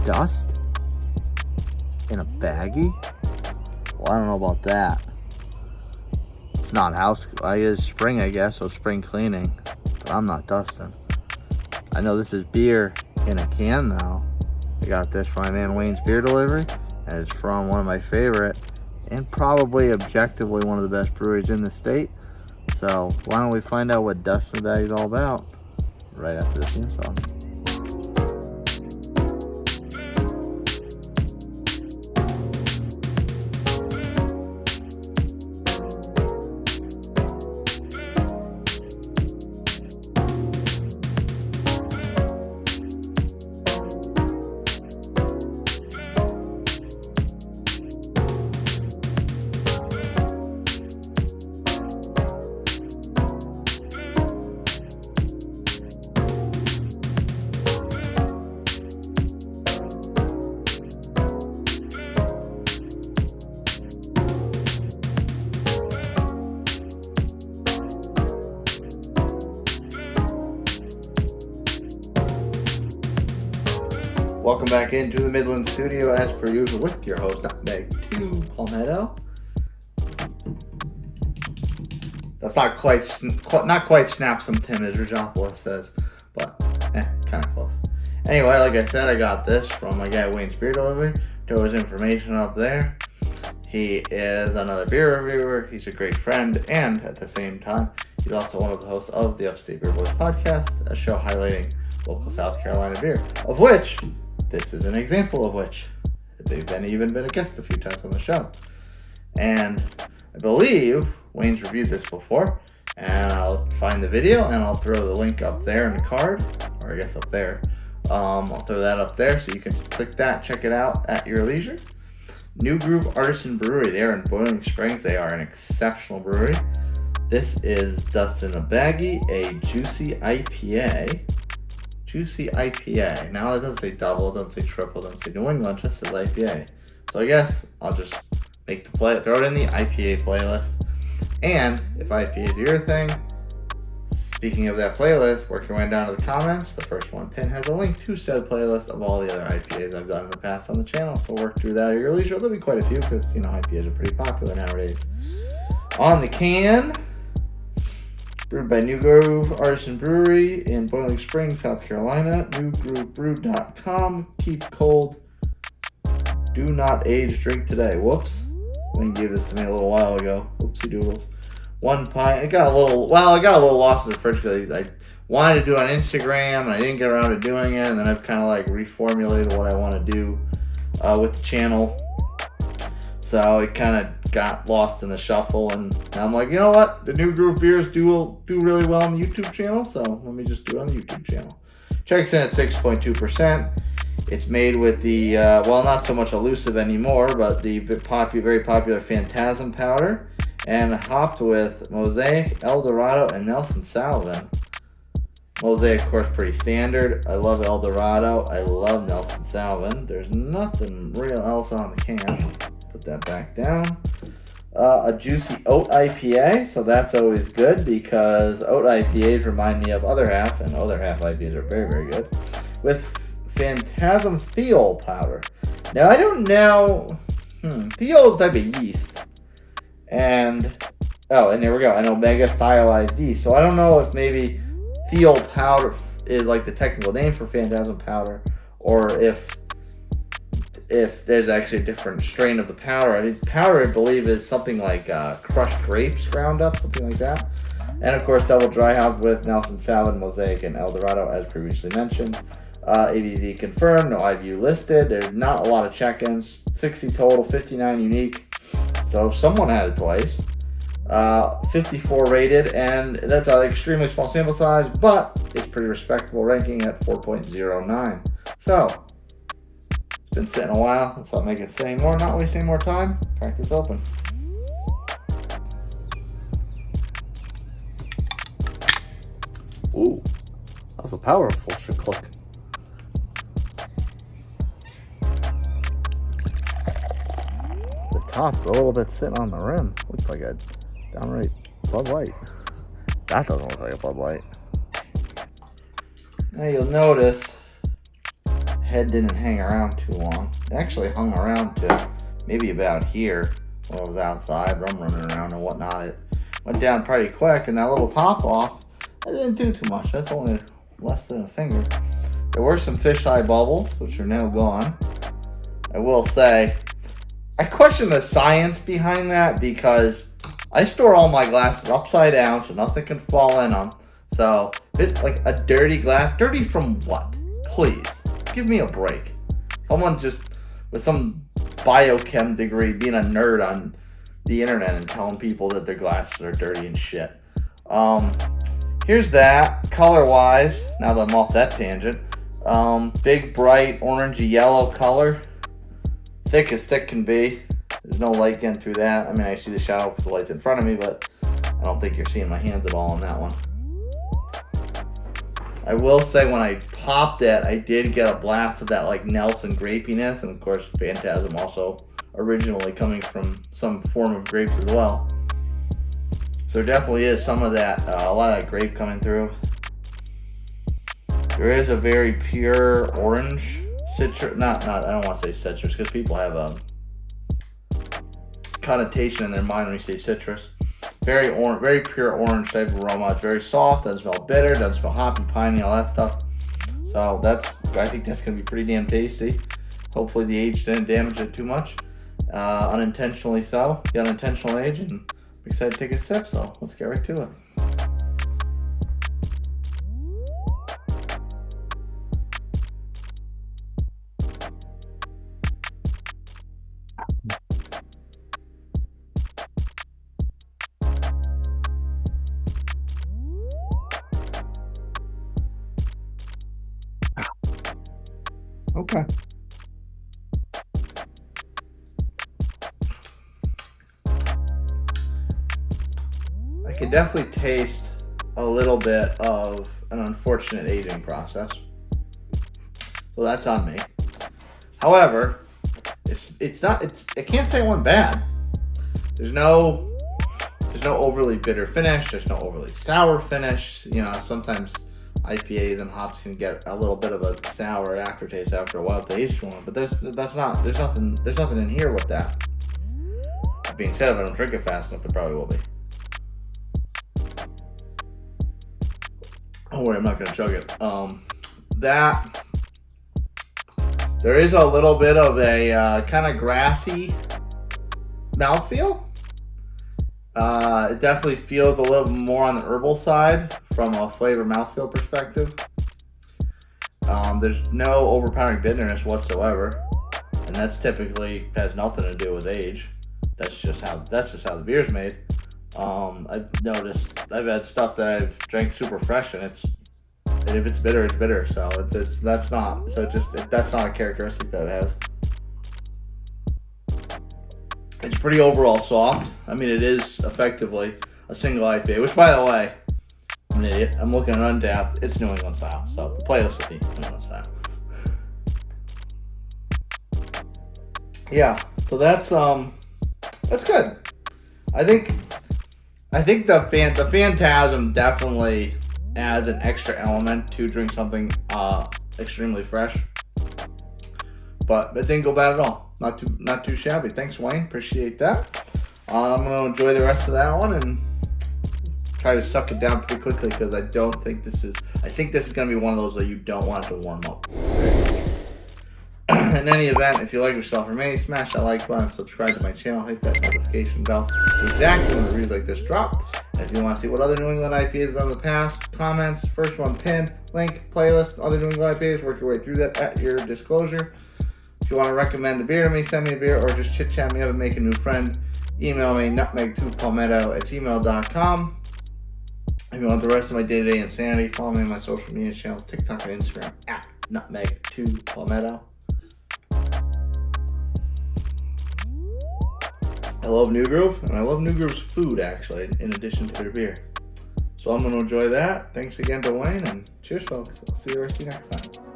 dust in a baggie? Well, I don't know about that. It's not house. It's spring, I guess, so spring cleaning. But I'm not dusting. I know this is beer in a can, though. I got this from my man Wayne's Beer Delivery, and it's from one of my favorite, and probably objectively one of the best breweries in the state. So why don't we find out what dust in the bag is all about right after this theme song. Welcome back into the Midland studio as per usual with your host, Nutmeg 2 Palmetto. That's not quite snap some Tim, as Rajopoulos says, but kind of close. Anyway, like I said, I got this from my guy Wayne's Beer Delivery. There was information up there. He is another beer reviewer. He's a great friend, and at the same time, he's also one of the hosts of the Upstate Beer Boys podcast, a show highlighting local South Carolina beer, of which this is an example of which they've even been a guest a few times on the show. And I believe Wayne's reviewed this before, and I'll find the video and I'll throw the link up there in the card, or I guess up there. I'll throw that up there so you can click that, check it out at your leisure. New Groove Artisan Brewery, they are in Boiling Springs. They are an exceptional brewery. This is Dust in a Baggie, a juicy IPA. Juicy IPA. Now it doesn't say double, it doesn't say triple, it doesn't say New England, it just says IPA. So I guess I'll just make throw it in the IPA playlist. And if IPA is your thing, speaking of that playlist, work your way down to the comments. The first one pinned has a link to said playlist of all the other IPAs I've done in the past on the channel. So work through that at your leisure. There'll be quite a few because, IPAs are pretty popular nowadays. On the can, brewed by New Groove Artisan Brewery in Boiling Springs, South Carolina. NewGrooveBrew.com. Keep cold. Do not age. Drink today. Whoops. Wayne gave this to me a little while ago. Whoopsie doodles. 1 pint. I got a little lost in the fridge because I wanted to do it on Instagram and I didn't get around to doing it. And then I've kind of reformulated what I want to do with the channel. So it kind of got lost in the shuffle, and now I'm like, you know what? The New Groove beers do really well on the YouTube channel, so let me just do it on the YouTube channel. Checks in at 6.2%. It's made with the, not so much elusive anymore, but the very popular Phantasm powder, and hopped with Mosaic, Dorado, and Nelson Sauvin. Mosaic, of course, pretty standard. I love Dorado. I love Nelson Sauvin. There's nothing real else on the can. Put that back down. A juicy Oat IPA, so that's always good because Oat IPAs remind me of other half, and other half IPAs are very, very good. With Phantasm thiol powder. Now, I don't know. Thiol is type of yeast. And there we go. An omega thiolized yeast. So I don't know if maybe thiol powder is like the technical name for Phantasm powder, or if there's actually a different strain of the powder. Powder, I believe, is something like crushed grapes ground up, something like that. And, of course, double dry hopped with Nelson Sauvin, Mosaic, and Dorado, as previously mentioned. ABV confirmed, no IBU listed. There's not a lot of check-ins. 60 total, 59 unique. So someone had it twice. 54 rated, and that's an extremely small sample size, but it's pretty respectable, ranking at 4.09. So it's been sitting a while. Let's not make it say more, not wasting more time. Crack this open. Ooh, that was a powerful click. The top, a little bit sitting on the rim. Looks like a downright Bud Light. That doesn't look like a Bud Light. Now you'll notice head didn't hang around too long. It actually hung around to maybe about here when I was outside, but I'm running around and whatnot. It went down pretty quick, and that little top off, I didn't do too much. That's only less than a finger. There were some fisheye bubbles, which are now gone. I will say, I question the science behind that because I store all my glasses upside down so nothing can fall in them. So, like a dirty glass, dirty from what? Please, give me a break. Someone just with some biochem degree being a nerd on the internet and telling people that their glasses are dirty and shit. Here's that, color-wise, now that I'm off that tangent. Big, bright, orangey yellow color. Thick as thick can be. There's no light getting through that. I mean, I see the shadow because the light's in front of me, but I don't think you're seeing my hands at all on that one. I will say when I popped it, I did get a blast of that like Nelson grapiness, and of course Phantasm also originally coming from some form of grapes as well. So there definitely is some of that, a lot of that grape coming through. There is a very pure orange citrus, not I don't want to say citrus because people have a connotation in their mind when you say citrus. Very pure orange type of aroma. It's very soft, doesn't smell bitter, doesn't smell hoppy, piney, all that stuff. So I think that's gonna be pretty damn tasty. Hopefully the age didn't damage it too much. Unintentionally so. The unintentional age, and I'm excited to take a sip, so let's get right to it. Okay. I can definitely taste a little bit of an unfortunate aging process. So that's on me. However, I can't say it went bad. There's no overly bitter finish, there's no overly sour finish. You know, sometimes IPAs and hops can get a little bit of a sour aftertaste after a while if they age one, but there's nothing in here with that. That being said, if I don't drink it fast enough, there probably will be. Don't worry, I'm not gonna chug it. There is a little bit of a kind of grassy mouthfeel. It definitely feels a little more on the herbal side from a flavor mouthfeel perspective. There's no overpowering bitterness whatsoever, and that's typically has nothing to do with age. That's just how the beer's made. I've noticed I've had stuff that I've drank super fresh, and if it's bitter, it's bitter. So that's not a characteristic that it has. It's pretty overall soft. I mean, it is effectively a single IPA, which, by the way, I'm an idiot. I'm looking at Untapped. It's New England style, so the playlist would be New England style. Yeah, so that's good. I think the Phantasm definitely adds an extra element to drink something extremely fresh, but it didn't go bad at all. Not too shabby. Thanks, Wayne. Appreciate that. I'm gonna enjoy the rest of that one and try to suck it down pretty quickly because I think this is gonna be one of those that you don't want to warm up. In any event, if you like yourself or me, smash that like button, subscribe to my channel, hit that notification bell exactly when reviews like this drop. And if you want to see what other New England IPAs have done in the past, comments, first one pinned, link, playlist, other New England IPAs, work your way through that at your disclosure. If you want to recommend a beer to me, send me a beer, or just chit-chat me up and make a new friend, email me nutmeg2palmetto@gmail.com. If you want the rest of my day-to-day insanity, follow me on my social media channels, TikTok and Instagram at nutmeg2palmetto. I love New Groove, and I love New Groove's food, actually, in addition to their beer. So I'm going to enjoy that. Thanks again to Wayne, and cheers, folks. I'll see the rest of you next time.